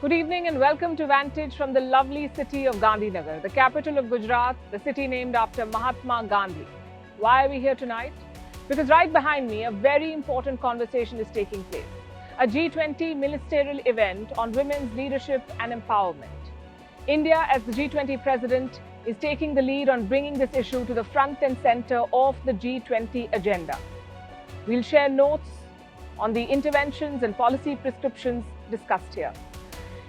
Good evening and welcome to Vantage from the lovely city of Gandhinagar, the capital of Gujarat, the city named after Mahatma Gandhi. Why are we here tonight? Because right behind me, a very important conversation is taking place. A G20 ministerial event on women's leadership and empowerment. India, as the G20 president, is taking the lead on bringing this issue to the front and center of the G20 agenda. We'll share notes on the interventions and policy prescriptions discussed here.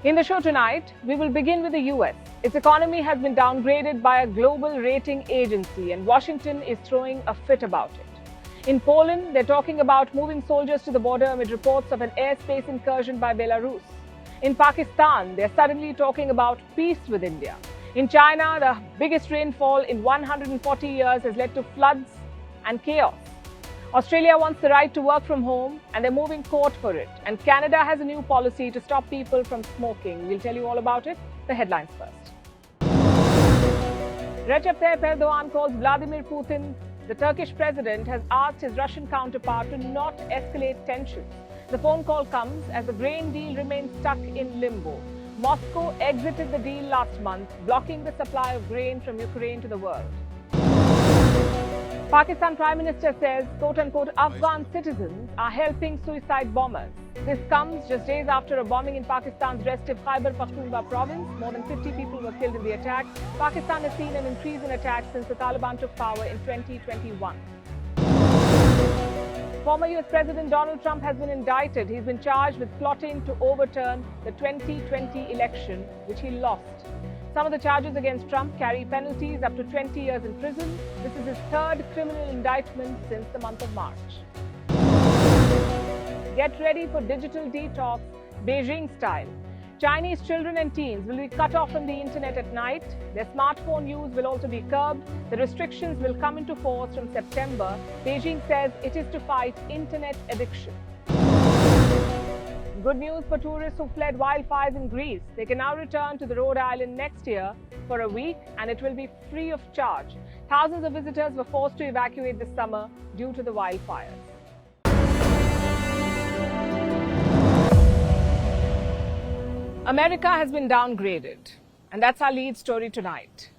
In the show tonight, we will begin with the US. Its economy has been downgraded by a global rating agency and Washington is throwing a fit about it. In Poland, they're talking about moving soldiers to the border amid reports of an airspace incursion by Belarus. In Pakistan, they're suddenly talking about peace with India. In China, the biggest rainfall in 140 years has led to floods and chaos. Australia wants the right to work from home and they're moving court for it. And Canada has a new policy to stop people from smoking. We'll tell you all about it. The headlines first. Recep Tayyip Erdogan calls Vladimir Putin. The Turkish president has asked his Russian counterpart to not escalate tensions. The phone call comes as the grain deal remains stuck in limbo. Moscow exited the deal last month, blocking the supply of grain from Ukraine to the world. Pakistan Prime Minister says, quote-unquote, Afghan citizens are helping suicide bombers. This comes just days after a bombing in Pakistan's restive Khyber Pakhtunkhwa province. More than 50 people were killed in the attack. Pakistan has seen an increase in attacks since the Taliban took power in 2021. Former US President Donald Trump has been indicted. He's been charged with plotting to overturn the 2020 election, which he lost. Some of the charges against Trump carry penalties up to 20 years in prison. This is his third criminal indictment since the month of March. Get ready for digital detox, Beijing style. Chinese children and teens will be cut off from the internet at night. Their smartphone use will also be curbed. The restrictions will come into force from September. Beijing says it is to fight internet addiction. Good news for tourists who fled wildfires in Greece. They can now return to the Rhode Island next year for a week and it will be free of charge. Thousands of visitors were forced to evacuate this summer due to the wildfires. America has been downgraded, and that's our lead story tonight.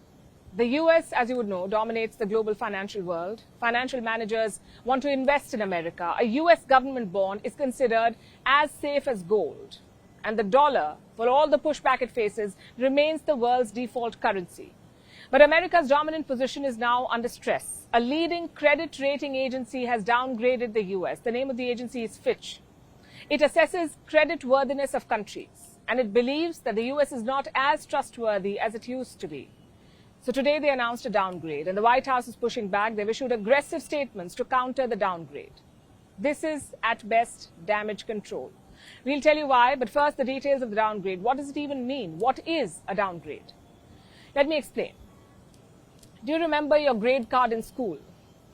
The US, as you would know, dominates the global financial world. Financial managers want to invest in America. A US government bond is considered as safe as gold. And the dollar, for all the pushback it faces, remains the world's default currency. But America's dominant position is now under stress. A leading credit rating agency has downgraded the US. The name of the agency is Fitch. It assesses credit worthiness of countries, and it believes that the US is not as trustworthy as it used to be. So today they announced a downgrade, and the White House is pushing back. They've issued aggressive statements to counter the downgrade. This is, at best, damage control. We'll tell you why, but first the details of the downgrade. What does it even mean? What is a downgrade? Let me explain. Do you remember your grade card in school,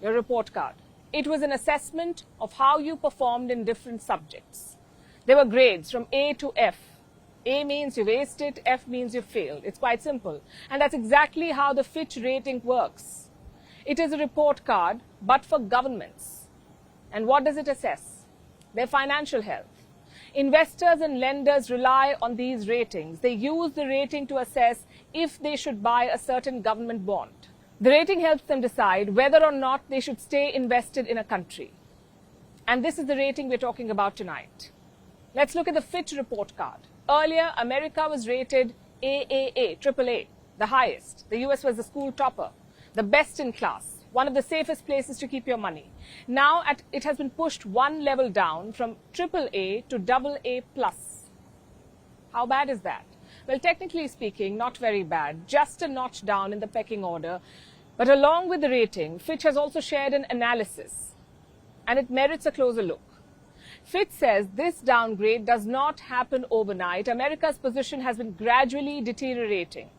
your report card? It was an assessment of how you performed in different subjects. There were grades from A to F. A means you've aced it, F means you failed. It's quite simple. And that's exactly how the Fitch rating works. It is a report card, but for governments. And what does it assess? Their financial health. Investors and lenders rely on these ratings. They use the rating to assess if they should buy a certain government bond. The rating helps them decide whether or not they should stay invested in a country. And this is the rating we're talking about tonight. Let's look at the Fitch report card. Earlier, America was rated AAA, AAA, the highest. The US was the school topper, the best in class, one of the safest places to keep your money. Now, it has been pushed one level down from AAA to AA+. How bad is that? Well, technically speaking, not very bad, just a notch down in the pecking order. But along with the rating, Fitch has also shared an analysis, and it merits a closer look. Fitch says this downgrade does not happen overnight. America's position has been gradually deteriorating.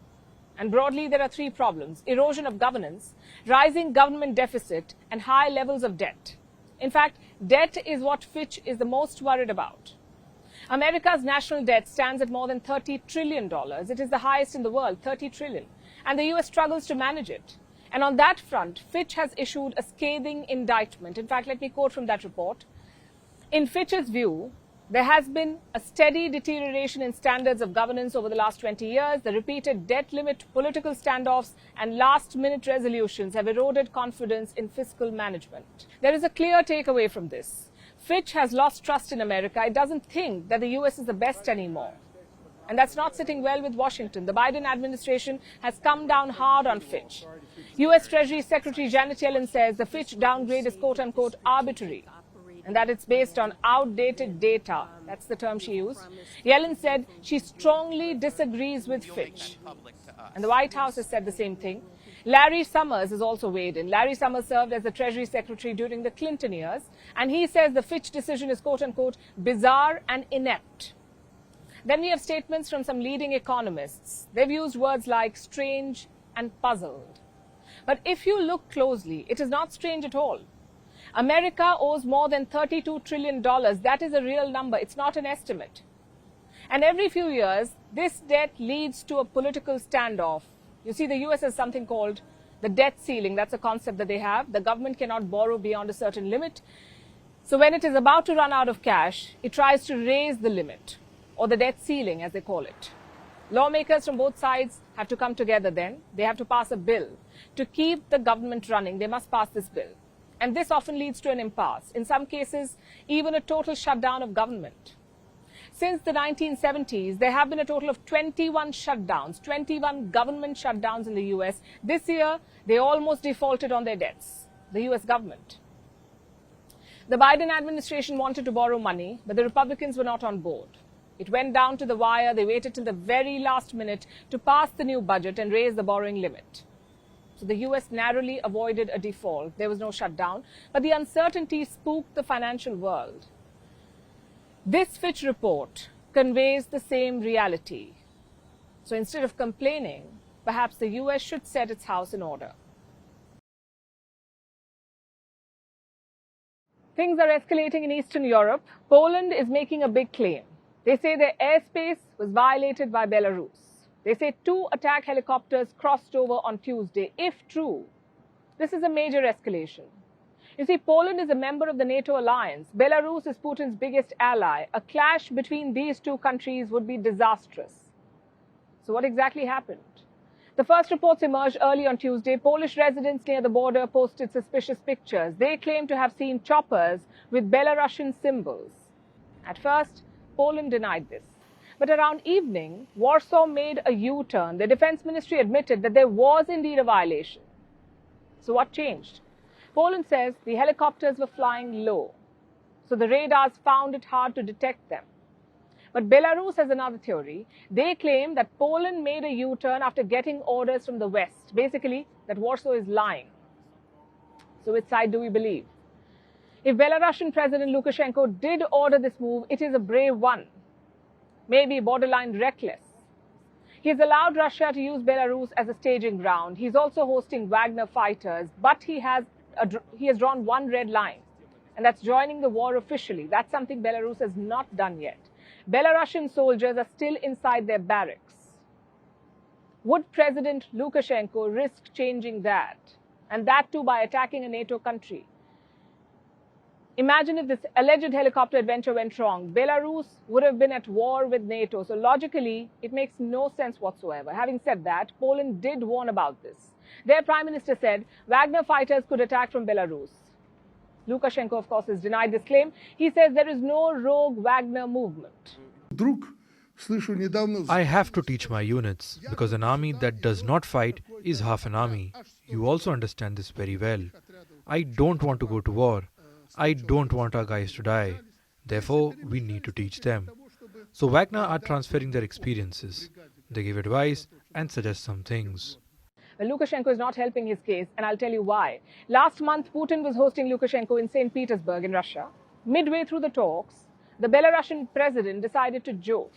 And broadly, there are three problems: erosion of governance, rising government deficit, and high levels of debt. In fact, debt is what Fitch is the most worried about. America's national debt stands at more than $30 trillion. It is the highest in the world, $30 trillion. And the US struggles to manage it. And on that front, Fitch has issued a scathing indictment. In fact, let me quote from that report. In Fitch's view, There has been a steady deterioration in standards of governance over the last 20 years. The repeated debt limit, political standoffs, and last-minute resolutions have eroded confidence in fiscal management. There is a clear takeaway from this. Fitch has lost trust in America. It doesn't think that the US is the best anymore. And that's not sitting well with Washington. The Biden administration has come down hard on Fitch. US Treasury Secretary Janet Yellen says the Fitch downgrade is quote-unquote arbitrary, and that it's based on outdated data. That's the term she used. Yellen said she strongly disagrees with Fitch. And the White House has said the same thing. Larry Summers has also weighed in. Larry Summers served as the Treasury Secretary during the Clinton years, and he says the Fitch decision is quote-unquote bizarre and inept. Then we have statements from some leading economists. They've used words like strange and puzzled. But if you look closely, it is not strange at all. America owes more than $32 trillion. That is a real number. It's not an estimate. And every few years, this debt leads to a political standoff. You see, the US has something called the debt ceiling. That's a concept that they have. The government cannot borrow beyond a certain limit. So when it is about to run out of cash, it tries to raise the limit, or the debt ceiling, as they call it. Lawmakers from both sides have to come together then. They have to pass a bill. To keep the government running, they must pass this bill. And this often leads to an impasse. In some cases, even a total shutdown of government. Since the 1970s, there have been a total of 21 shutdowns, 21 government shutdowns in the US. This year, they almost defaulted on their debts, the US government. The Biden administration wanted to borrow money, but the Republicans were not on board. It went down to the wire. They waited till the very last minute to pass the new budget and raise the borrowing limit. So the US narrowly avoided a default. There was no shutdown, but the uncertainty spooked the financial world. This Fitch report conveys the same reality. So instead of complaining, perhaps the US should set its house in order. Things are escalating in Eastern Europe. Poland is making a big claim. They say their airspace was violated by Belarus. They say 2 attack helicopters crossed over on Tuesday. If true, this is a major escalation. You see, Poland is a member of the NATO alliance. Belarus is Putin's biggest ally. A clash between these two countries would be disastrous. So what exactly happened? The first reports emerged early on Tuesday. Polish residents near the border posted suspicious pictures. They claim to have seen choppers with Belarusian symbols. At first, Poland denied this. But around evening, Warsaw made a U-turn. The Defense Ministry admitted that there was indeed a violation. So what changed? Poland says the helicopters were flying low, so the radars found it hard to detect them. But Belarus has another theory. They claim that Poland made a U-turn after getting orders from the West, basically that Warsaw is lying. So which side do we believe? If Belarusian President Lukashenko did order this move, it is a brave one, maybe borderline reckless. He has allowed Russia to use Belarus as a staging ground. He's also hosting Wagner fighters, but he has drawn one red line, and that's joining the war officially. That's something Belarus has not done yet. Belarusian soldiers are still inside their barracks. Would President Lukashenko risk changing that? And that too by attacking a NATO country? Imagine if this alleged helicopter adventure went wrong. Belarus would have been at war with NATO. So logically, it makes no sense whatsoever. Having said that, Poland did warn about this. Their prime minister said Wagner fighters could attack from Belarus. Lukashenko, of course, has denied this claim. He says there is no rogue Wagner movement. I have to teach my units, because an army that does not fight is half an army. You also understand this very well. I don't want to go to war. I don't want our guys to die. Therefore, we need to teach them. So Wagner are transferring their experiences. They give advice and suggest some things. Well, Lukashenko is not helping his case, and I'll tell you why. Last month, Putin was hosting Lukashenko in St. Petersburg in Russia. Midway through the talks, the Belarusian president decided to joke.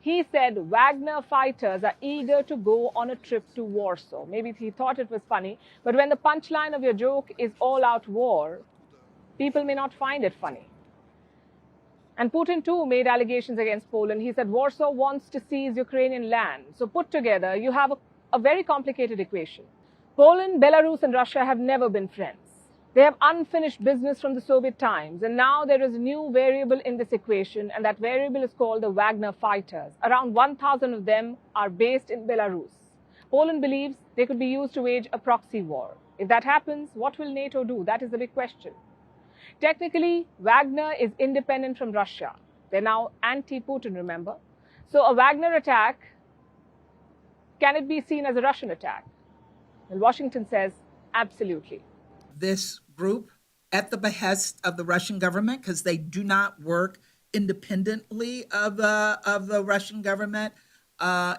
He said Wagner fighters are eager to go on a trip to Warsaw. Maybe he thought it was funny, but when the punchline of your joke is all-out war, people may not find it funny. And Putin too made allegations against Poland. He said Warsaw wants to seize Ukrainian land. So put together, you have a very complicated equation. Poland, Belarus and Russia have never been friends. They have unfinished business from the Soviet times, and now there is a new variable in this equation, and that variable is called the Wagner fighters. Around 1,000 of them are based in Belarus. Poland believes they could be used to wage a proxy war. If that happens, what will NATO do? That is the big question. Technically, Wagner is independent from Russia. They're now anti-Putin, remember? So a Wagner attack, can it be seen as a Russian attack? Well, Washington says absolutely. This group, at the behest of the Russian government, because they do not work independently of the Russian government,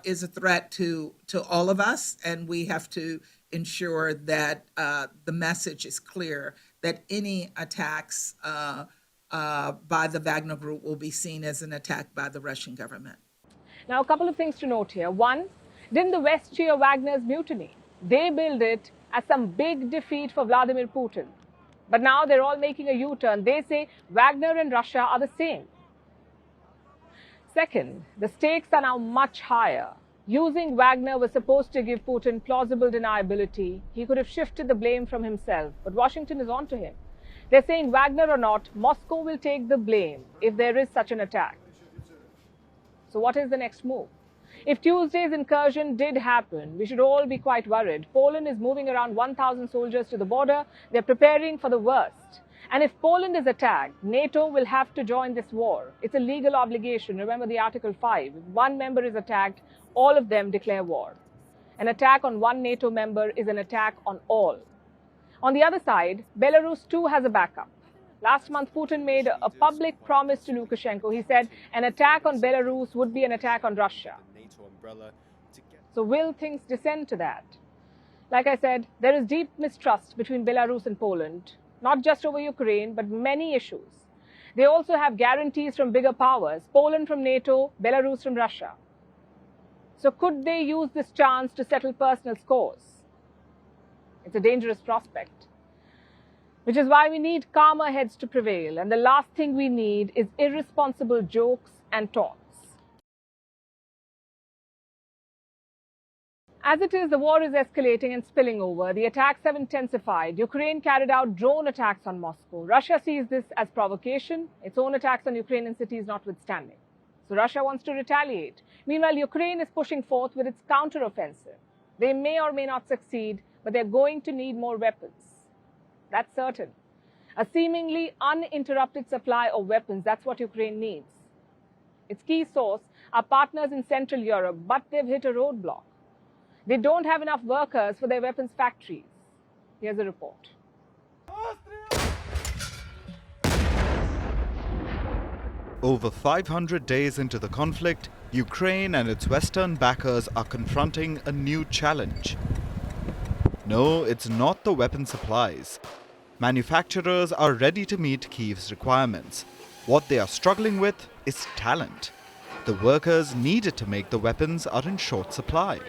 is a threat to all of us, and we have to ensure that the message is clear that any attacks by the Wagner Group will be seen as an attack by the Russian government. Now, a couple of things to note here. One, didn't the West cheer Wagner's mutiny? They billed it as some big defeat for Vladimir Putin. But now they're all making a U-turn. They say Wagner and Russia are the same. Second, the stakes are now much higher. Using Wagner was supposed to give Putin plausible deniability. He could have shifted the blame from himself, but Washington is on to him. They're saying Wagner or not, Moscow will take the blame if there is such an attack. So what is the next move? If Tuesday's incursion did happen, we should all be quite worried. Poland is moving around 1,000 soldiers to the border. They're preparing for the worst. And if Poland is attacked, NATO will have to join this war. It's a legal obligation. Remember the Article 5. If one member is attacked, all of them declare war. An attack on one NATO member is an attack on all. On the other side, Belarus too has a backup. Last month, Putin made a public promise to Lukashenko. He said an attack on Belarus would be an attack on Russia. So will things descend to that? Like I said, there is deep mistrust between Belarus and Poland, not just over Ukraine, but many issues. They also have guarantees from bigger powers, Poland from NATO, Belarus from Russia. So could they use this chance to settle personal scores? It's a dangerous prospect. Which is why we need calmer heads to prevail. And the last thing we need is irresponsible jokes and taunts. As it is, the war is escalating and spilling over. The attacks have intensified. Ukraine carried out drone attacks on Moscow. Russia sees this as provocation, its own attacks on Ukrainian cities notwithstanding. So Russia wants to retaliate. Meanwhile, Ukraine is pushing forth with its counteroffensive. They may or may not succeed, but they're going to need more weapons. That's certain. A seemingly uninterrupted supply of weapons, that's what Ukraine needs. Its key source are partners in Central Europe, but they've hit a roadblock. They don't have enough workers for their weapons factories. Here's a report. Over 500 days into the conflict, Ukraine and its Western backers are confronting a new challenge. No, it's not the weapon supplies. Manufacturers are ready to meet Kyiv's requirements. What they are struggling with is talent. The workers needed to make the weapons are in short supply.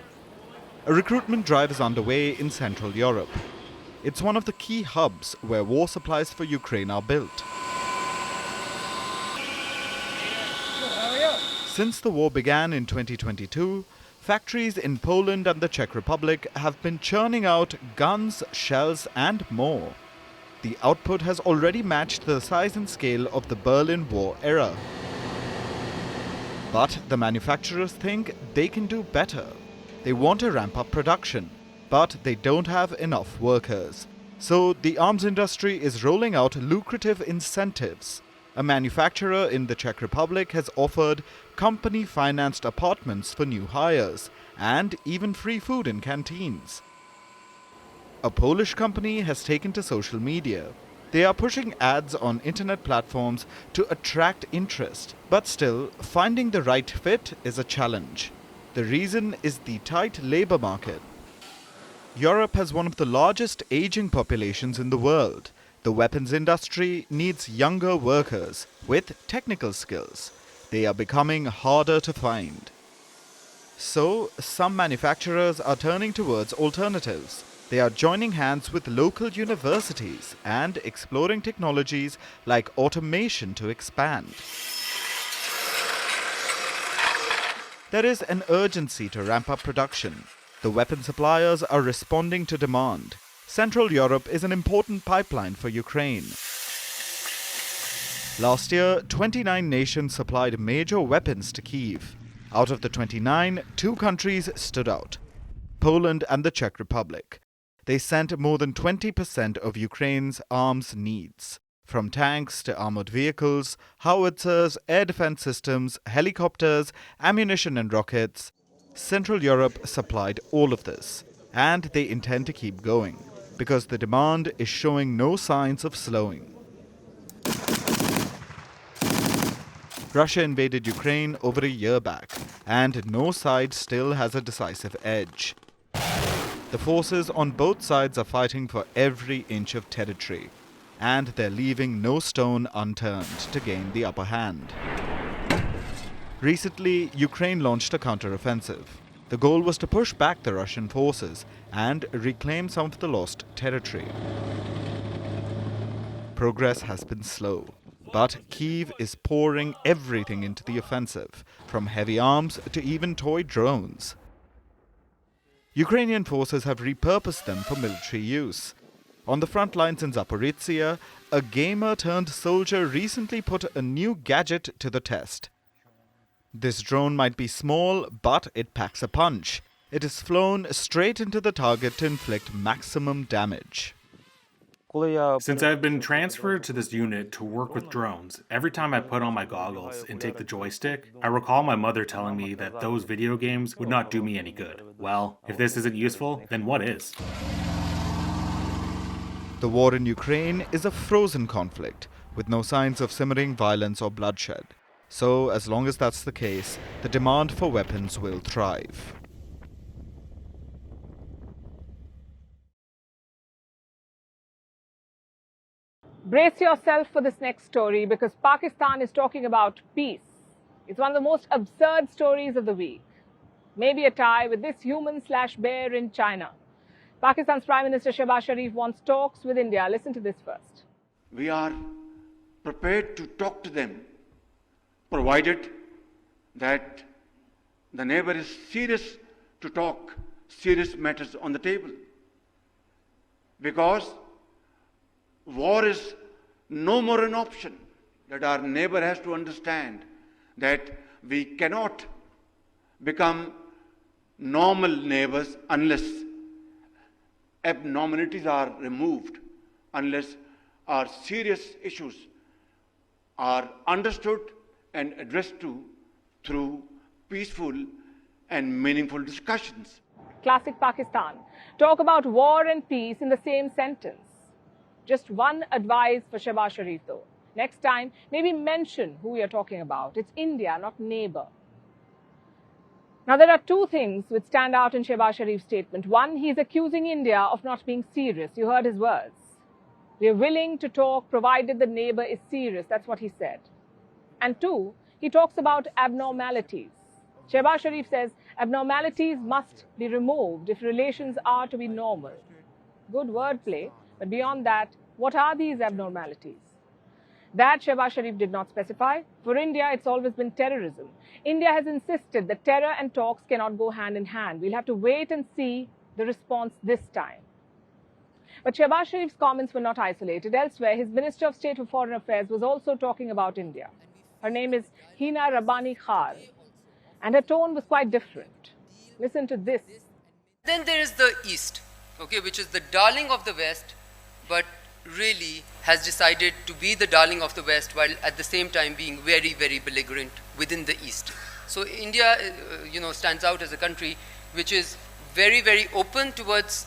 A recruitment drive is underway in Central Europe. It's one of the key hubs where war supplies for Ukraine are built. Since the war began in 2022, factories in Poland and the Czech Republic have been churning out guns, shells and more. The output has already matched the size and scale of the Berlin War era. But the manufacturers think they can do better. They want to ramp up production, but they don't have enough workers. So the arms industry is rolling out lucrative incentives. A manufacturer in the Czech Republic has offered company-financed apartments for new hires and even free food in canteens. A Polish company has taken to social media. They are pushing ads on internet platforms to attract interest, but still, finding the right fit is a challenge. The reason is the tight labor market. Europe has one of the largest aging populations in the world. The weapons industry needs younger workers with technical skills. They are becoming harder to find. So, some manufacturers are turning towards alternatives. They are joining hands with local universities and exploring technologies like automation to expand. There is an urgency to ramp up production. The weapon suppliers are responding to demand. Central Europe is an important pipeline for Ukraine. Last year, 29 nations supplied major weapons to Kyiv. Out of the 29, 2 countries stood out: Poland and the Czech Republic. They sent more than 20% of Ukraine's arms needs, from tanks to armored vehicles, howitzers, air defense systems, helicopters, ammunition and rockets. Central Europe supplied all of this, and they intend to keep going, because the demand is showing no signs of slowing. Russia invaded Ukraine over a year back, and no side still has a decisive edge. The forces on both sides are fighting for every inch of territory, and they're leaving no stone unturned to gain the upper hand. Recently, Ukraine launched a counteroffensive. The goal was to push back the Russian forces and reclaim some of the lost territory. Progress has been slow, but Kyiv is pouring everything into the offensive, from heavy arms to even toy drones. Ukrainian forces have repurposed them for military use. On the front lines in Zaporizhia, a gamer-turned-soldier recently put a new gadget to the test. This drone might be small, but it packs a punch. It is flown straight into the target to inflict maximum damage. Since I've been transferred to this unit to work with drones, every time I put on my goggles and take the joystick, I recall my mother telling me that those video games would not do me any good. Well, if this isn't useful, then what is? The war in Ukraine is a frozen conflict, with no signs of simmering violence or bloodshed. So, as long as that's the case, the demand for weapons will thrive. Brace yourself for this next story because Pakistan is talking about peace. It's one of the most absurd stories of the week. Maybe a tie with this human/bear in China. Pakistan's Prime Minister Shehbaz Sharif wants talks with India. Listen to this first. We are prepared to talk to them, provided that the neighbor is serious to talk serious matters on the table. Because war is no more an option, that our neighbor has to understand that we cannot become normal neighbors unless abnormalities are removed, unless our serious issues are understood and addressed to through peaceful and meaningful discussions. Classic Pakistan. Talk about war and peace in the same sentence. Just one advice for Shehbaz Sharif though. Next time, maybe mention who you're talking about. It's India, not neighbor. Now, there are two things which stand out in Shehbaz Sharif's statement. One, he's accusing India of not being serious. You heard his words. We are willing to talk provided the neighbor is serious. That's what he said. And two, he talks about abnormalities. Shehbaz Sharif says abnormalities must be removed if relations are to be normal. Good wordplay, but beyond that, what are these abnormalities? That Shehbaz Sharif did not specify. For India, it's always been terrorism. India has insisted that terror and talks cannot go hand in hand. We'll have to wait and see the response this time. But Shehbaz Sharif's comments were not isolated. Elsewhere, his Minister of State for Foreign Affairs was also talking about India. Her name is Hina Rabbani Khar, and her tone was quite different. Listen to this. Then there is the East, okay, which is the darling of the West, but really has decided to be the darling of the West while at the same time being very, very belligerent within the East. So India, stands out as a country which is very, very open towards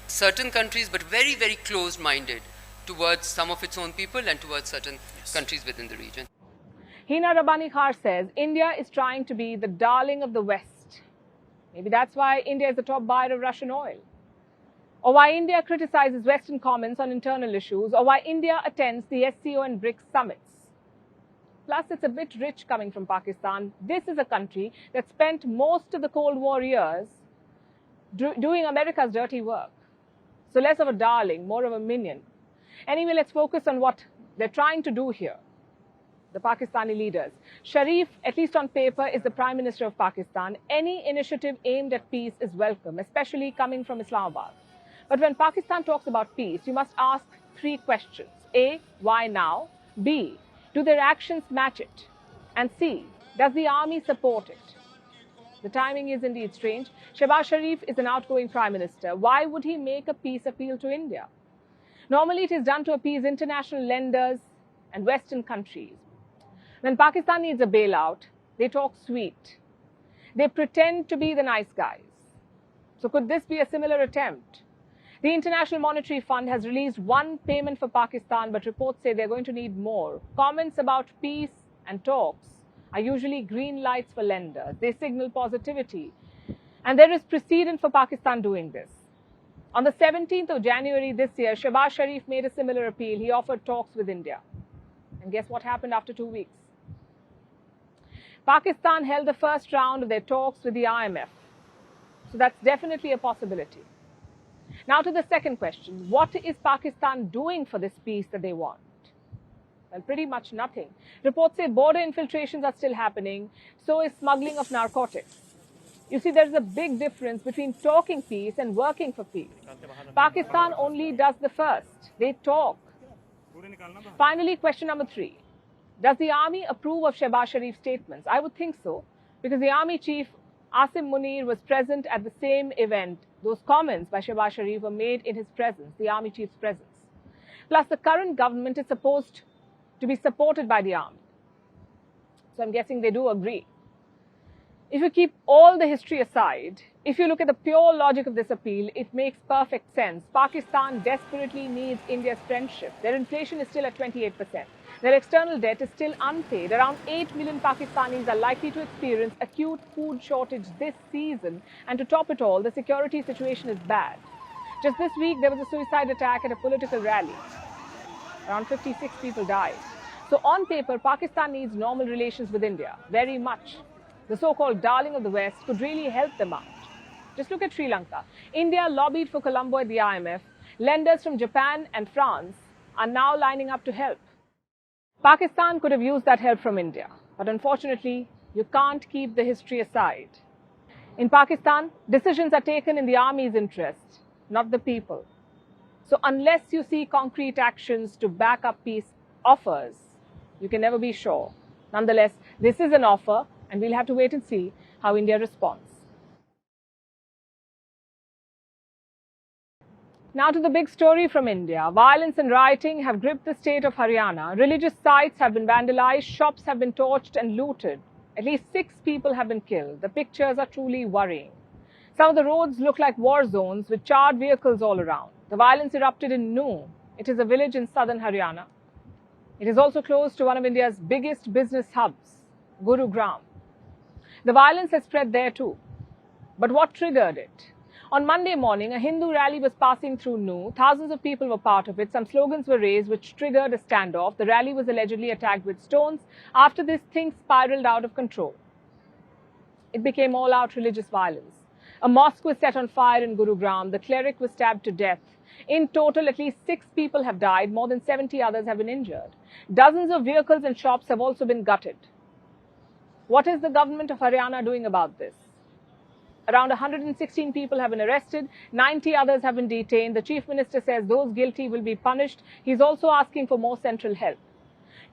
certain countries, but very, very closed-minded towards some of its own people and towards certain countries within the region. Hina Rabbani Khar says India is trying to be the darling of the West. Maybe that's why India is the top buyer of Russian oil. Or why India criticizes Western comments on internal issues, or why India attends the SCO and BRICS summits. Plus, it's a bit rich coming from Pakistan. This is a country that spent most of the Cold War years doing America's dirty work. So less of a darling, more of a minion. Anyway, let's focus on what they're trying to do here. The Pakistani leaders. Sharif, at least on paper, is the Prime Minister of Pakistan. Any initiative aimed at peace is welcome, especially coming from Islamabad. But when Pakistan talks about peace, you must ask three questions. A, why now? B, do their actions match it? And C, does the army support it? The timing is indeed strange. Shehbaz Sharif is an outgoing prime minister. Why would he make a peace appeal to India? Normally, it is done to appease international lenders and Western countries. When Pakistan needs a bailout, they talk sweet. They pretend to be the nice guys. So could this be a similar attempt? The International Monetary Fund has released one payment for Pakistan, but reports say they're going to need more. Comments about peace and talks are usually green lights for lenders. They signal positivity. And there is precedent for Pakistan doing this. On the 17th of January this year, Shehbaz Sharif made a similar appeal. He offered talks with India. And guess what happened after 2 weeks? Pakistan held the first round of their talks with the IMF. So that's definitely a possibility. Now to the second question. What is Pakistan doing for this peace that they want? Well, pretty much nothing. Reports say border infiltrations are still happening. So is smuggling of narcotics. You see, there's a big difference between talking peace and working for peace. Pakistan only does the first. They talk. Finally, question number 3. Does the army approve of Shehbaz Sharif's statements? I would think so, because the army chief, Asim Munir, was present at the same event. Those comments by Shehbaz Sharif were made in his presence, the army chief's presence. Plus, the current government is supposed to be supported by the army. So I'm guessing they do agree. If you keep all the history aside, if you look at the pure logic of this appeal, it makes perfect sense. Pakistan desperately needs India's friendship. Their inflation is still at 28%. Their external debt is still unpaid. Around 8 million Pakistanis are likely to experience acute food shortage this season. And to top it all, the security situation is bad. Just this week, there was a suicide attack at a political rally. Around 56 people died. So on paper, Pakistan needs normal relations with India, very much. The so-called darling of the West could really help them out. Just look at Sri Lanka. India lobbied for Colombo at the IMF. Lenders from Japan and France are now lining up to help. Pakistan could have used that help from India. But unfortunately, you can't keep the history aside. In Pakistan, decisions are taken in the army's interest, not the people. So unless you see concrete actions to back up peace offers, you can never be sure. Nonetheless, this is an offer, and we'll have to wait and see how India responds. Now to the big story from India. Violence and rioting have gripped the state of Haryana. Religious sites have been vandalized, shops have been torched and looted. At least 6 people have been killed. The pictures are truly worrying. Some of the roads look like war zones with charred vehicles all around. The violence erupted in Nuh. It is a village in southern Haryana. It is also close to one of India's biggest business hubs, Gurugram. The violence has spread there too. But what triggered it? On Monday morning, a Hindu rally was passing through Nuh. Thousands of people were part of it. Some slogans were raised which triggered a standoff. The rally was allegedly attacked with stones. After this, things spiraled out of control. It became all-out religious violence. A mosque was set on fire in Gurugram. The cleric was stabbed to death. In total, at least 6 people have died. More than 70 others have been injured. Dozens of vehicles and shops have also been gutted. What is the government of Haryana doing about this? Around 116 people have been arrested. 90 others have been detained. The chief minister says those guilty will be punished. He's also asking for more central help.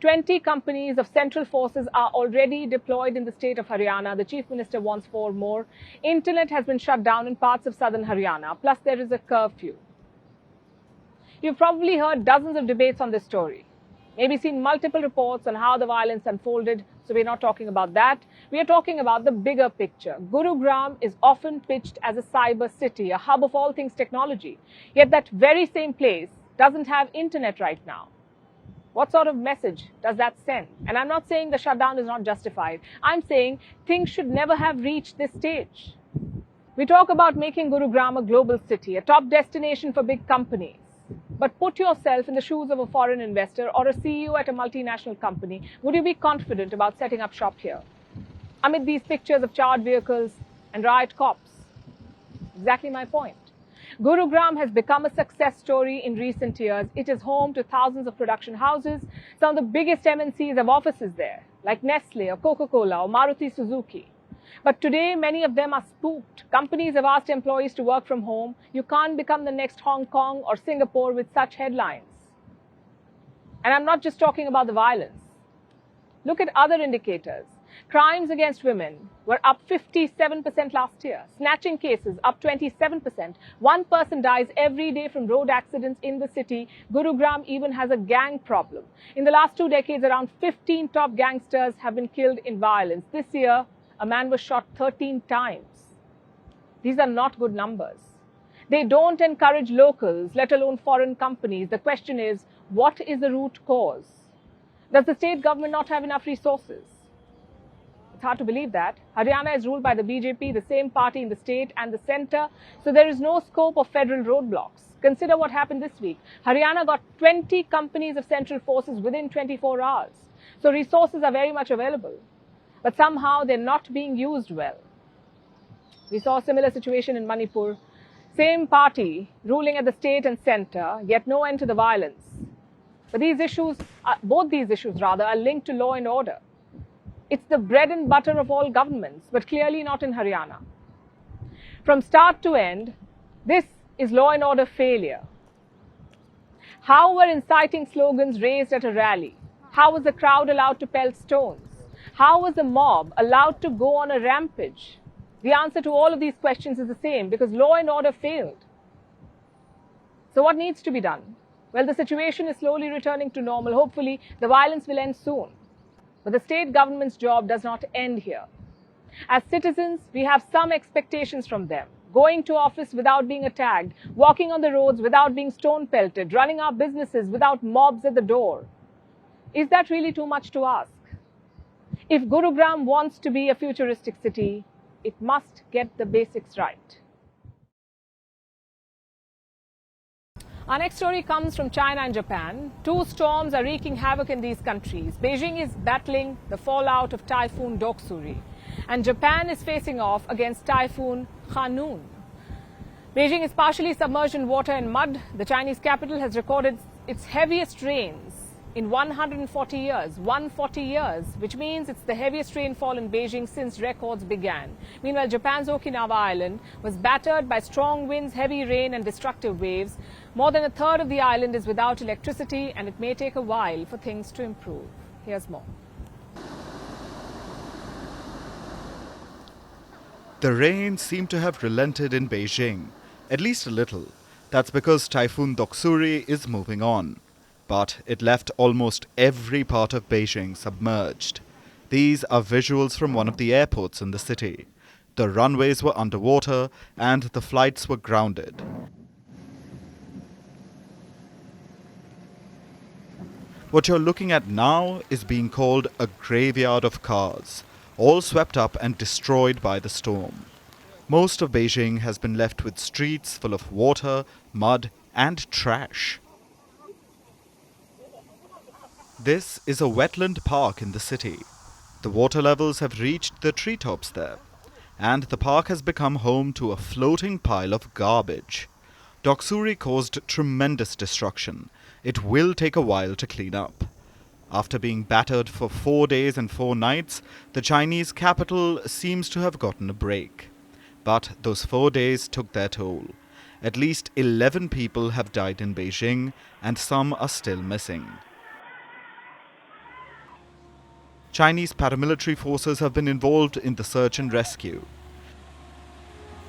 20 companies of central forces are already deployed in the state of Haryana. The chief minister wants 4 more. Internet has been shut down in parts of southern Haryana. Plus, there is a curfew. You've probably heard dozens of debates on this story. Maybe seen multiple reports on how the violence unfolded. So we're not talking about that. We are talking about the bigger picture. Gurugram is often pitched as a cyber city, a hub of all things technology. Yet that very same place doesn't have internet right now. What sort of message does that send? And I'm not saying the shutdown is not justified. I'm saying things should never have reached this stage. We talk about making Gurugram a global city, a top destination for big companies. But put yourself in the shoes of a foreign investor or a CEO at a multinational company. Would you be confident about setting up shop here? Amid these pictures of charred vehicles and riot cops. Exactly my point. Gurugram has become a success story in recent years. It is home to thousands of production houses. Some of the biggest MNCs have offices there, like Nestle or Coca-Cola or Maruti Suzuki. But today, many of them are spooked. Companies have asked employees to work from home. You can't become the next Hong Kong or Singapore with such headlines. And I'm not just talking about the violence. Look at other indicators. Crimes against women were up 57% last year. Snatching cases up 27%. One person dies every day from road accidents in the city. Gurugram even has a gang problem. In the last 2 decades, around 15 top gangsters have been killed in violence. This year, a man was shot 13 times. These are not good numbers. They don't encourage locals, let alone foreign companies. The question is, what is the root cause? Does the state government not have enough resources? It's hard to believe that. Haryana is ruled by the BJP, the same party in the state and the centre, so there is no scope of federal roadblocks. Consider what happened this week. Haryana got 20 companies of central forces within 24 hours. So resources are very much available, but somehow they're not being used well. We saw a similar situation in Manipur. Same party ruling at the state and centre, yet no end to the violence. But both these issues are linked to law and order. It's the bread and butter of all governments, but clearly not in Haryana. From start to end, this is law and order failure. How were inciting slogans raised at a rally? How was the crowd allowed to pelt stones? How was the mob allowed to go on a rampage? The answer to all of these questions is the same, because law and order failed. So what needs to be done? Well, the situation is slowly returning to normal. Hopefully, the violence will end soon. But the state government's job does not end here. As citizens, we have some expectations from them. Going to office without being attacked, walking on the roads without being stone pelted, running our businesses without mobs at the door. Is that really too much to ask? If Gurugram wants to be a futuristic city, it must get the basics right. Our next story comes from China and Japan. Two storms are wreaking havoc in these countries. Beijing is battling the fallout of Typhoon Doksuri, and Japan is facing off against Typhoon Khanun. Beijing is partially submerged in water and mud. The Chinese capital has recorded its heaviest rains in 140 years. 140 years, which means it's the heaviest rainfall in Beijing since records began. Meanwhile, Japan's Okinawa island was battered by strong winds, heavy rain and destructive waves. More than a third of the island is without electricity, and it may take a while for things to improve. Here's more. The rain seemed to have relented in Beijing, at least a little. That's because Typhoon Doksuri is moving on. But it left almost every part of Beijing submerged. These are visuals from one of the airports in the city. The runways were underwater and the flights were grounded. What you're looking at now is being called a graveyard of cars, all swept up and destroyed by the storm. Most of Beijing has been left with streets full of water, mud and trash. This is a wetland park in the city. The water levels have reached the treetops there, and the park has become home to a floating pile of garbage. Doksuri caused tremendous destruction. It will take a while to clean up. After being battered for 4 days and 4 nights, the Chinese capital seems to have gotten a break. But those 4 days took their toll. At least 11 people have died in Beijing, and some are still missing. Chinese paramilitary forces have been involved in the search and rescue.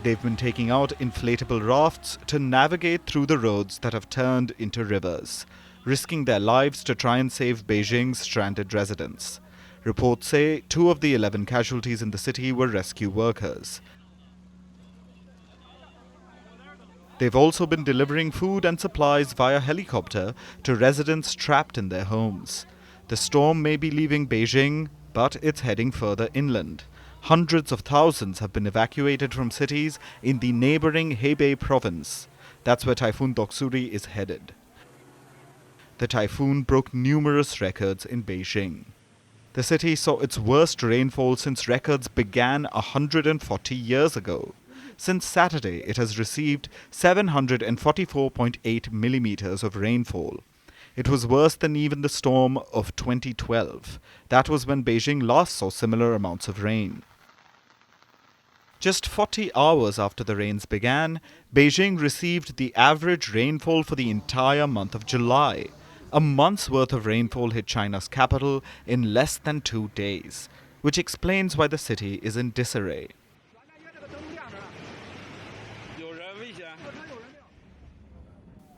They've been taking out inflatable rafts to navigate through the roads that have turned into rivers, risking their lives to try and save Beijing's stranded residents. Reports say 2 of the 11 casualties in the city were rescue workers. They've also been delivering food and supplies via helicopter to residents trapped in their homes. The storm may be leaving Beijing, but it's heading further inland. Hundreds of thousands have been evacuated from cities in the neighboring Hebei province. That's where Typhoon Doksuri is headed. The typhoon broke numerous records in Beijing. The city saw its worst rainfall since records began 140 years ago. Since Saturday, it has received 744.8 millimeters of rainfall. It was worse than even the storm of 2012. That was when Beijing last saw similar amounts of rain. Just 40 hours after the rains began, Beijing received the average rainfall for the entire month of July. A month's worth of rainfall hit China's capital in less than 2 days, which explains why the city is in disarray.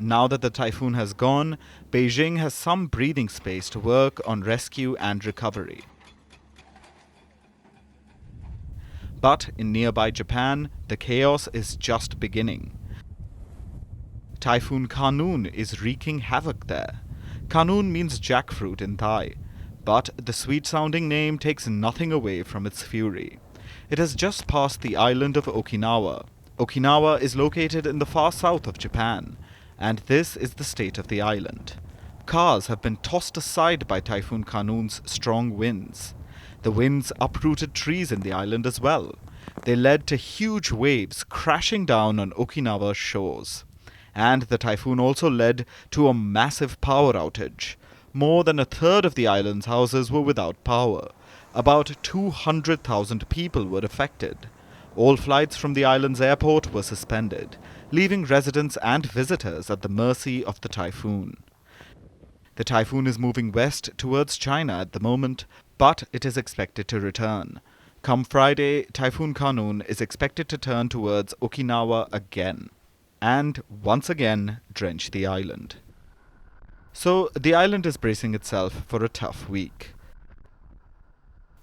Now that the typhoon has gone, Beijing has some breathing space to work on rescue and recovery. But in nearby Japan, the chaos is just beginning. Typhoon Kanun is wreaking havoc there. Kanun means jackfruit in Thai, but the sweet-sounding name takes nothing away from its fury. It has just passed the island of Okinawa. Okinawa is located in the far south of Japan, and this is the state of the island. Cars have been tossed aside by Typhoon Kanun's strong winds. The winds uprooted trees in the island as well. They led to huge waves crashing down on Okinawa's shores. And the typhoon also led to a massive power outage. More than a third of the island's houses were without power. About 200,000 people were affected. All flights from the island's airport were suspended, leaving residents and visitors at the mercy of the typhoon. The typhoon is moving west towards China at the moment, but it is expected to return. Come Friday, Typhoon Kanun is expected to turn towards Okinawa again, and once again drench the island. So the island is bracing itself for a tough week.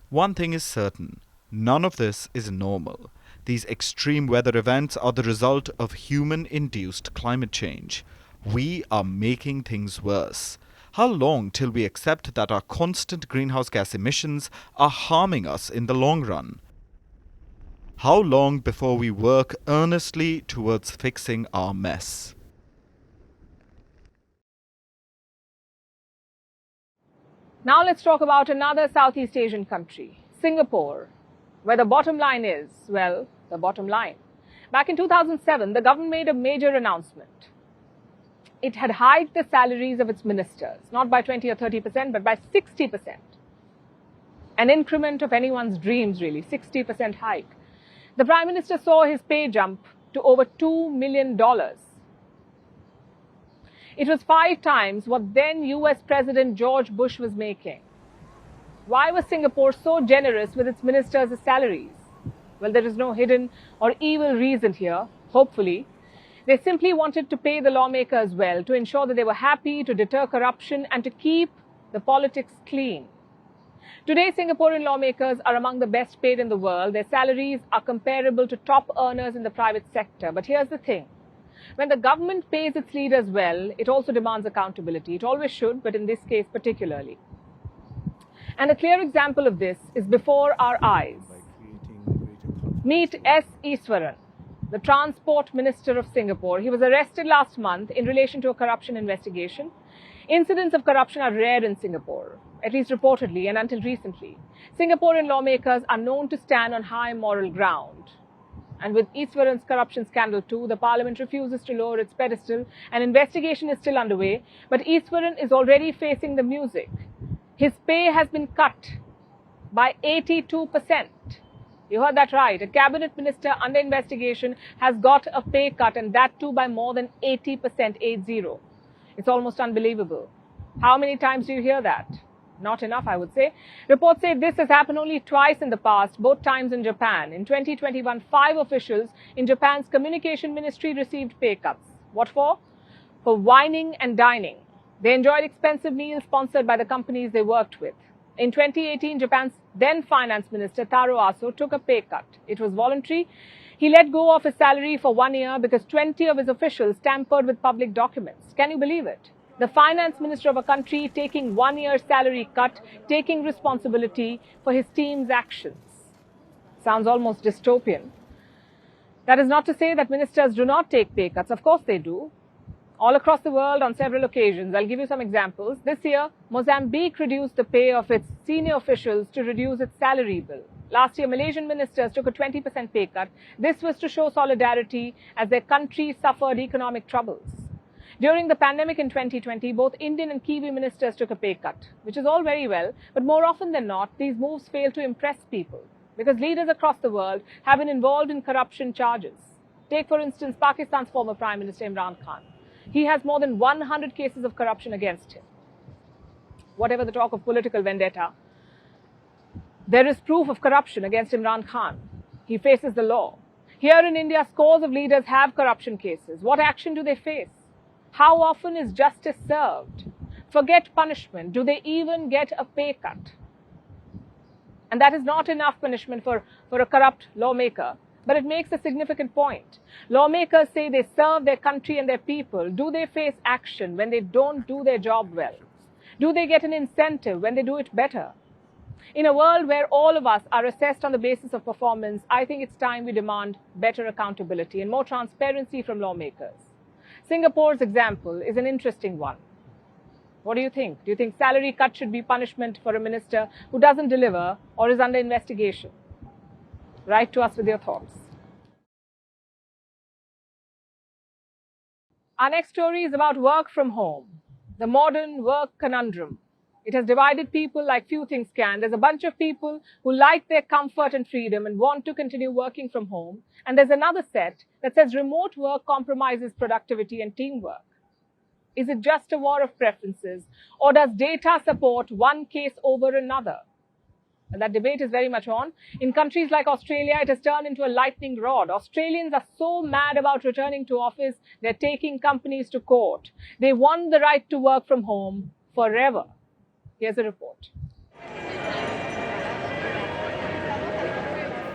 One thing is certain, none of this is normal. These extreme weather events are the result of human-induced climate change. We are making things worse. How long till we accept that our constant greenhouse gas emissions are harming us in the long run? How long before we work earnestly towards fixing our mess? Now let's talk about another Southeast Asian country, Singapore, where the bottom line is, well, the bottom line. Back in 2007, the government made a major announcement. It had hiked the salaries of its ministers, not by 20 or 30%, but by 60%. An increment of anyone's dreams, really, 60% hike. The Prime Minister saw his pay jump to over $2 million. It was 5 times what then US President George Bush was making. Why was Singapore so generous with its ministers' salaries? Well, there is no hidden or evil reason here, hopefully. They simply wanted to pay the lawmakers well, to ensure that they were happy, to deter corruption, and to keep the politics clean. Today, Singaporean lawmakers are among the best paid in the world. Their salaries are comparable to top earners in the private sector. But here's the thing. When the government pays its leaders well, it also demands accountability. It always should, but in this case particularly. And a clear example of this is before our eyes. Meet S. Iswaran, the Transport Minister of Singapore. He was arrested last month in relation to a corruption investigation. Incidents of corruption are rare in Singapore, at least reportedly and until recently. Singaporean lawmakers are known to stand on high moral ground. And with Iswaran's corruption scandal too, the parliament refuses to lower its pedestal. An investigation is still underway, but Iswaran is already facing the music. His pay has been cut by 82%. You heard that right. A cabinet minister under investigation has got a pay cut, and that too by more than 80%, 80. It's almost unbelievable. How many times do you hear that? Not enough, I would say. Reports say this has happened only twice in the past, both times in Japan. In 2021, 5 officials in Japan's communication ministry received pay cuts. What for? For whining and dining. They enjoyed expensive meals sponsored by the companies they worked with. In 2018, Japan's then finance minister Taro Aso took a pay cut. It was voluntary. He let go of his salary for 1 year because 20 of his officials tampered with public documents. Can you believe it? The finance minister of a country taking 1 year's salary cut, taking responsibility for his team's actions. Sounds almost dystopian. That is not to say that ministers do not take pay cuts. Of course they do. All across the world on several occasions. I'll give you some examples. This year, Mozambique reduced the pay of its senior officials to reduce its salary bill. Last year, Malaysian ministers took a 20% pay cut. This was to show solidarity as their country suffered economic troubles. During the pandemic in 2020, both Indian and Kiwi ministers took a pay cut, which is all very well, but more often than not, these moves fail to impress people. because leaders across the world have been involved in corruption charges. Take, for instance, Pakistan's former Prime Minister Imran Khan. He has more than 100 cases of corruption against him. Whatever the talk of political vendetta, there is proof of corruption against Imran Khan. He faces the law. Here in India, scores of leaders have corruption cases. What action do they face? How often is justice served? Forget punishment. Do they even get a pay cut? And that is not enough punishment for a corrupt lawmaker. But it makes a significant point. Lawmakers say they serve their country and their people. Do they face action when they don't do their job well? Do they get an incentive when they do it better? In a world where all of us are assessed on the basis of performance, I think it's time we demand better accountability and more transparency from lawmakers. Singapore's example is an interesting one. What do you think? Do you think salary cut should be punishment for a minister who doesn't deliver or is under investigation? Write to us with your thoughts. Our next story is about work from home, the modern work conundrum. It has divided people like few things can. There's a bunch of people who like their comfort and freedom and want to continue working from home. And there's another set that says remote work compromises productivity and teamwork. Is it just a war of preferences, or does data support one case over another? And that debate is very much on. In countries like Australia, it has turned into a lightning rod. Australians are so mad about returning to office, they're taking companies to court. They want the right to work from home forever. Here's a report.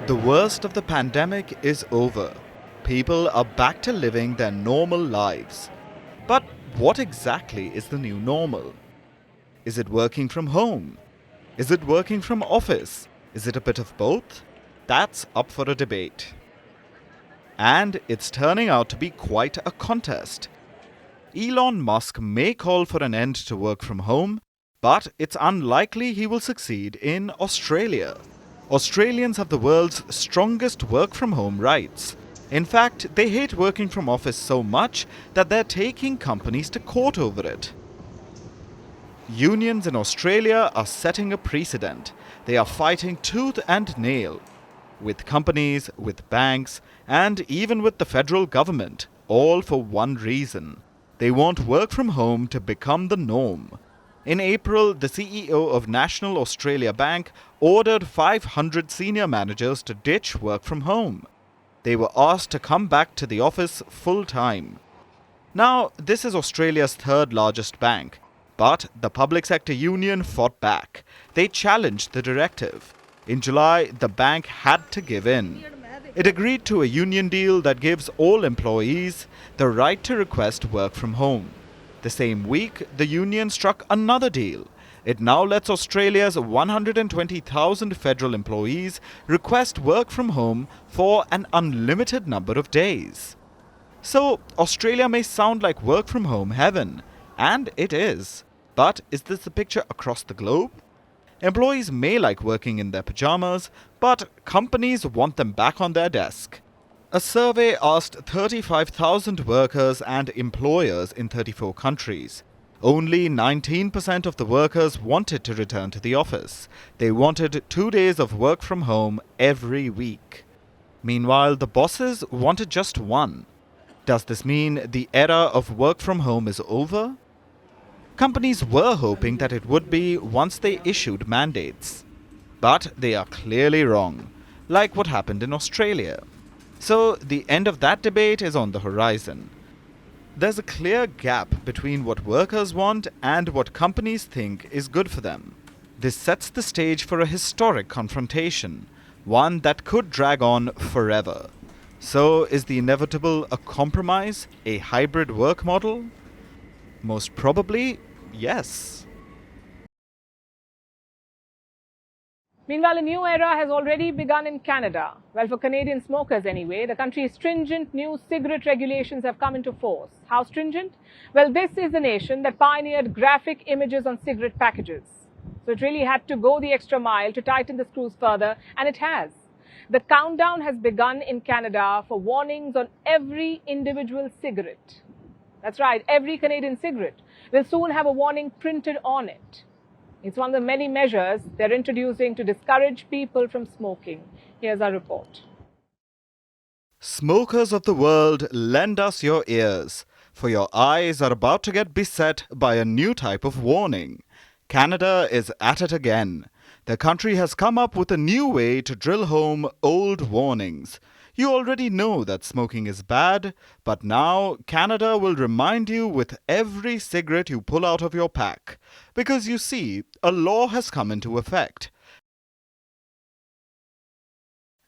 The worst of the pandemic is over. People are back to living their normal lives. But what exactly is the new normal? Is it working from home? Is it working from office? Is it a bit of both? That's up for a debate. And it's turning out to be quite a contest. Elon Musk may call for an end to work from home, but it's unlikely he will succeed in Australia. Australians have the world's strongest work-from-home rights. In fact, they hate working from office so much that they're taking companies to court over it. Unions in Australia are setting a precedent. They are fighting tooth and nail with companies, with banks, and even with the federal government, all for one reason. They want work from home to become the norm. In April, the CEO of National Australia Bank ordered 500 senior managers to ditch work from home. They were asked to come back to the office full-time. Now, this is Australia's third largest bank, but the public sector union fought back. They challenged the directive. In July, the bank had to give in. It agreed to a union deal that gives all employees the right to request work from home. The same week, the union struck another deal. It now lets Australia's 120,000 federal employees request work from home for an unlimited number of days. So, Australia may sound like work from home heaven, and it is. But is this the picture across the globe? Employees may like working in their pajamas, but companies want them back on their desk. A survey asked 35,000 workers and employers in 34 countries. Only 19% of the workers wanted to return to the office. They wanted 2 days of work from home every week. Meanwhile, the bosses wanted just one. Does this mean the era of work from home is over? Companies were hoping that it would be once they issued mandates. But they are clearly wrong, like what happened in Australia. So the end of that debate is on the horizon. There's a clear gap between what workers want and what companies think is good for them. This sets the stage for a historic confrontation, one that could drag on forever. So is the inevitable a compromise, a hybrid work model? Most probably, yes. Meanwhile, a new era has already begun in Canada. Well, for Canadian smokers anyway, the country's stringent new cigarette regulations have come into force. How stringent? Well, this is the nation that pioneered graphic images on cigarette packages. So it really had to go the extra mile to tighten the screws further, and it has. The countdown has begun in Canada for warnings on every individual cigarette. That's right, every Canadian cigarette will soon have a warning printed on it. It's one of the many measures they're introducing to discourage people from smoking. Here's our report. Smokers of the world, lend us your ears, for your eyes are about to get beset by a new type of warning. Canada is at it again. The country has come up with a new way to drill home old warnings. You already know that smoking is bad, but now Canada will remind you with every cigarette you pull out of your pack. Because you see, a law has come into effect.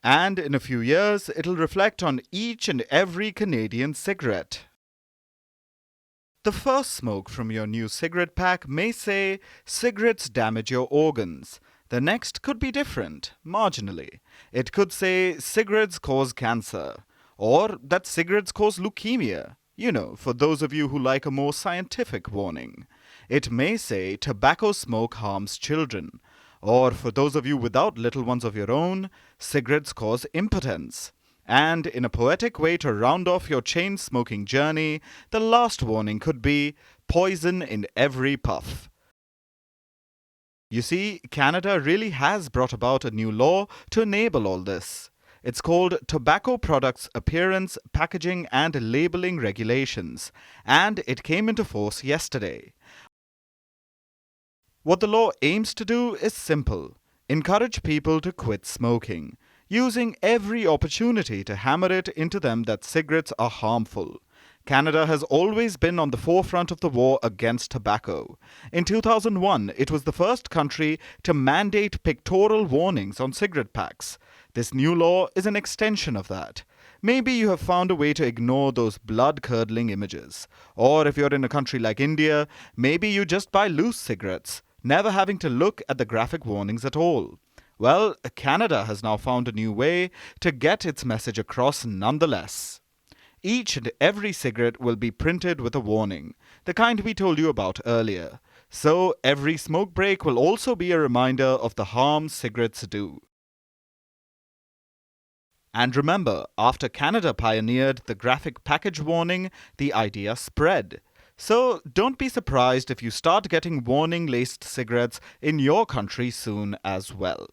And in a few years, it'll reflect on each and every Canadian cigarette. The first smoke from your new cigarette pack may say, cigarettes damage your organs. The next could be different, marginally. It could say, cigarettes cause cancer. Or that cigarettes cause leukemia. You know, for those of you who like a more scientific warning. It may say, tobacco smoke harms children. Or for those of you without little ones of your own, cigarettes cause impotence. And in a poetic way to round off your chain-smoking journey, the last warning could be poison in every puff. You see, Canada really has brought about a new law to enable all this. It's called Tobacco Products Appearance, Packaging and Labeling Regulations, and it came into force yesterday. What the law aims to do is simple: encourage people to quit smoking, using every opportunity to hammer it into them that cigarettes are harmful. Canada has always been on the forefront of the war against tobacco. In 2001, it was the first country to mandate pictorial warnings on cigarette packs. This new law is an extension of that. Maybe you have found a way to ignore those blood-curdling images. Or if you're in a country like India, maybe you just buy loose cigarettes, never having to look at the graphic warnings at all. Well, Canada has now found a new way to get its message across nonetheless. Each and every cigarette will be printed with a warning, the kind we told you about earlier. So every smoke break will also be a reminder of the harm cigarettes do. And remember, after Canada pioneered the graphic package warning, the idea spread. So don't be surprised if you start getting warning-laced cigarettes in your country soon as well.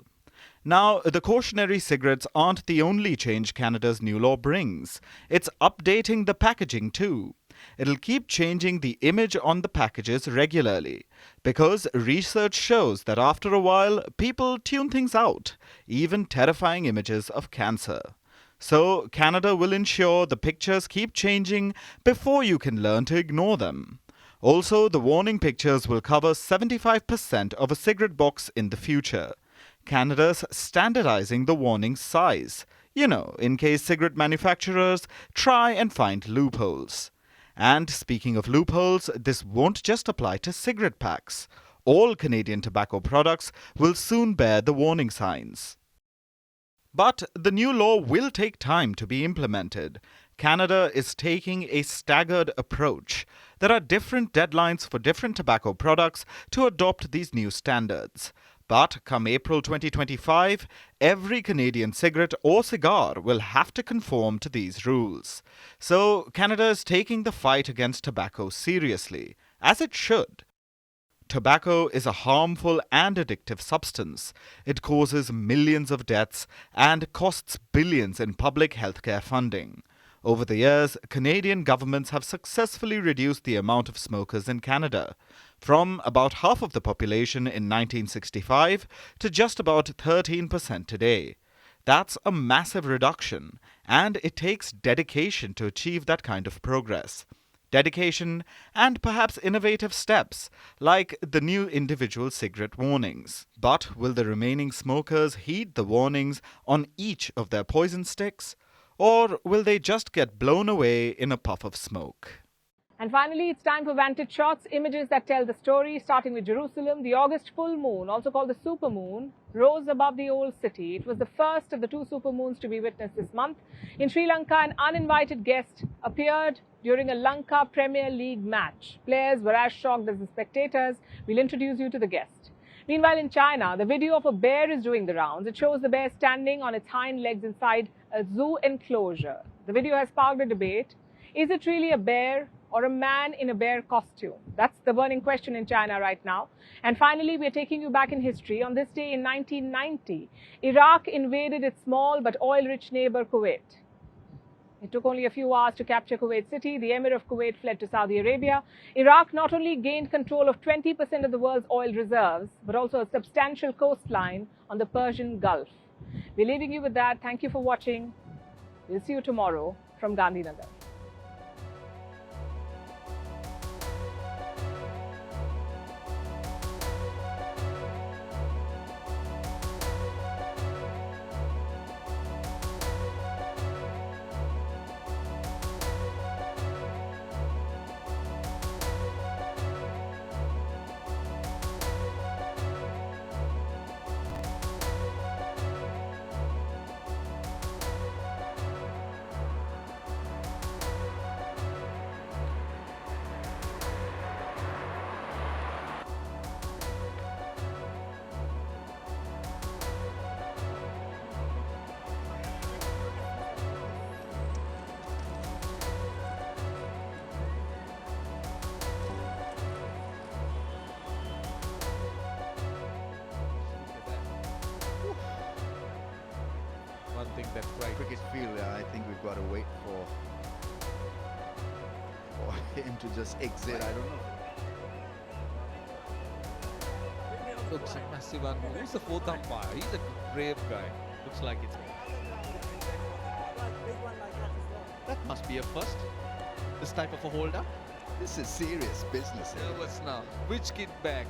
Now, the cautionary cigarettes aren't the only change Canada's new law brings. It's updating the packaging too. It'll keep changing the image on the packages regularly, because research shows that after a while, people tune things out, even terrifying images of cancer. So, Canada will ensure the pictures keep changing before you can learn to ignore them. Also, the warning pictures will cover 75% of a cigarette box in the future. Canada's standardizing the warning size, in case cigarette manufacturers try and find loopholes. And speaking of loopholes, this won't just apply to cigarette packs. All Canadian tobacco products will soon bear the warning signs. But the new law will take time to be implemented. Canada is taking a staggered approach. There are different deadlines for different tobacco products to adopt these new standards. But come April 2025, every Canadian cigarette or cigar will have to conform to these rules. So Canada is taking the fight against tobacco seriously, as it should. Tobacco is a harmful and addictive substance. It causes millions of deaths and costs billions in public healthcare funding. Over the years, Canadian governments have successfully reduced the amount of smokers in Canada, from about half of the population in 1965 to just about 13% today. That's a massive reduction, and it takes dedication to achieve that kind of progress. Dedication and perhaps innovative steps, like the new individual cigarette warnings. But will the remaining smokers heed the warnings on each of their poison sticks? Or will they just get blown away in a puff of smoke? And finally, it's time for Vantage Shots, images that tell the story, starting with Jerusalem. The August full moon, also called the supermoon, rose above the old city. It was the first of the two supermoons to be witnessed this month. In Sri Lanka, an uninvited guest appeared during a Lanka Premier League match. Players were as shocked as the spectators. We'll introduce you to the guest. Meanwhile, in China, the video of a bear is doing the rounds. It shows the bear standing on its hind legs inside a zoo enclosure. The video has sparked a debate. Is it really a bear or a man in a bear costume? That's the burning question in China right now. And finally, we're taking you back in history. On this day in 1990, Iraq invaded its small but oil-rich neighbor Kuwait. It took only a few hours to capture Kuwait City. The Emir of Kuwait fled to Saudi Arabia. Iraq not only gained control of 20% of the world's oil reserves, but also a substantial coastline on the Persian Gulf. We're leaving you with that. Thank you for watching. We'll see you tomorrow from Gandhinagar. One thing that cricket field, I think we've got to wait for him to just exit. I don't know. Looks massive. And who's the fourth umpire? He's a brave guy. Looks like it's. That must be a first. This type of a holder. This is serious business. Nervous now. Which kid bag?